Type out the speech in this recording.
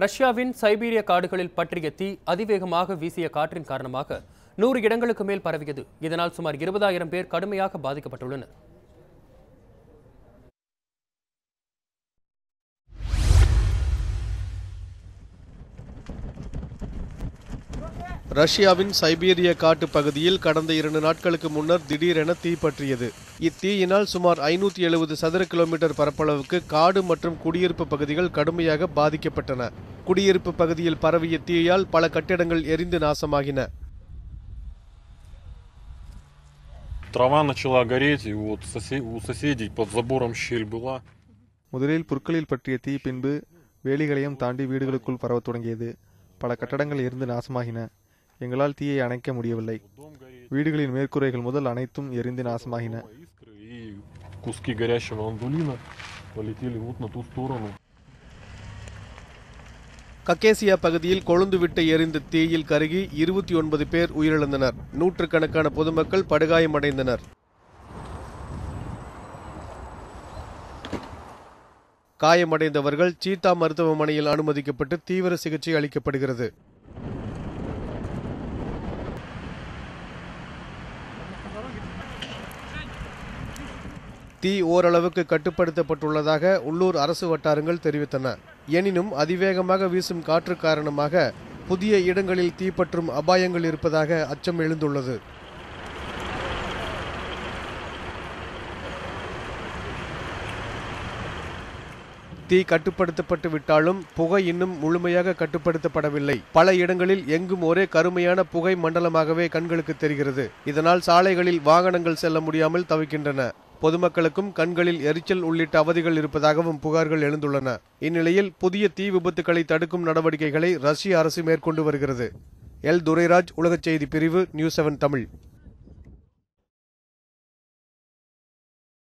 ரஷ்யாவின் சைபீரிய காடுகளில் பற்றிய தீ அதிவேகமாக வீசிய காற்றின் காரணமாக 100 இடங்களுக்கு மேல் பரவியது. இதனால் சுமார் 20,000 பேர் கடுமையாக பாதிக்கப்பட்டுள்ளனர். ரஷ்யாவின் சைபீரிய காட்டு பகுதியில் கடந்த 2 நாட்களுக்கு முன்னர் திடீரென தீ பற்றியது. இத்தீயினால் சுமார் 570 சதுர கிலோமீட்டர் பரப்பளவுக்கு காடு மற்றும் குடியிருப்பு பகுதிகள் கடுமையாக பாதிக்கப்பட்டன. குடியிருப்பு பகுதியில் பரவிய தீயால் பல கட்டிடங்கள் எரிந்து நாசமாகின. முதலில் புற்களில் பற்றிய தீ பின்பு வேலிகளையும் தாண்டி வீடுகளுக்குள் பரவத் தொடங்கியது. பல கட்டடங்கள் எரிந்து நாசமாகின. எங்களால் தீயை அணைக்க முடியவில்லை. வீடுகளின் மேற்கூரைகள் முதல் அனைத்தும் எரிந்து நாசமாகின. கக்கேசியா பகுதியில் கொழுந்துவிட்டு எரிந்த தீயில் கருகி 29 பேர் உயிரிழந்தனர். நூற்றுக்கணக்கான பொதுமக்கள் படுகாயமடைந்தனர். காயமடைந்தவர்கள் சீதா மருத்துவமனையில் அனுமதிக்கப்பட்டு தீவிர சிகிச்சை அளிக்கப்படுகிறது. தீ ஓரளவுக்கு கட்டுப்படுத்தப்பட்டுள்ளதாக உள்ளூர் அரசு வட்டாரங்கள் தெரிவித்தன. எனினும் அதிவேகமாக வீசும் காற்று காரணமாக புதிய இடங்களில் தீப்பற்றும் அபாயங்கள் இருப்பதாக அச்சம் எழுந்துள்ளது. தீ கட்டுப்படுத்தப்பட்டு விட்டாலும் புகை இன்னும் முழுமையாக கட்டுப்படுத்தப்படவில்லை. பல இடங்களில் எங்கும் ஒரே கருமையான புகை மண்டலமாகவே கண்களுக்கு தெரிகிறது. இதனால் சாலைகளில் வாகனங்கள் செல்ல முடியாமல் தவிக்கின்றன. பொதுமக்களுக்கும் கண்களில் எரிச்சல் உள்ளிட்ட அவதிகள் இருப்பதாகவும் புகார்கள் எழுந்துள்ளன. இந்நிலையில் புதிய தீ விபத்துக்களை தடுக்கும் நடவடிக்கைகளை ரஷ்ய அரசு மேற்கொண்டு வருகிறது. எல் துரைராஜ், உலகச் செய்தி பிரிவு, நியூஸ் 7 தமிழ்.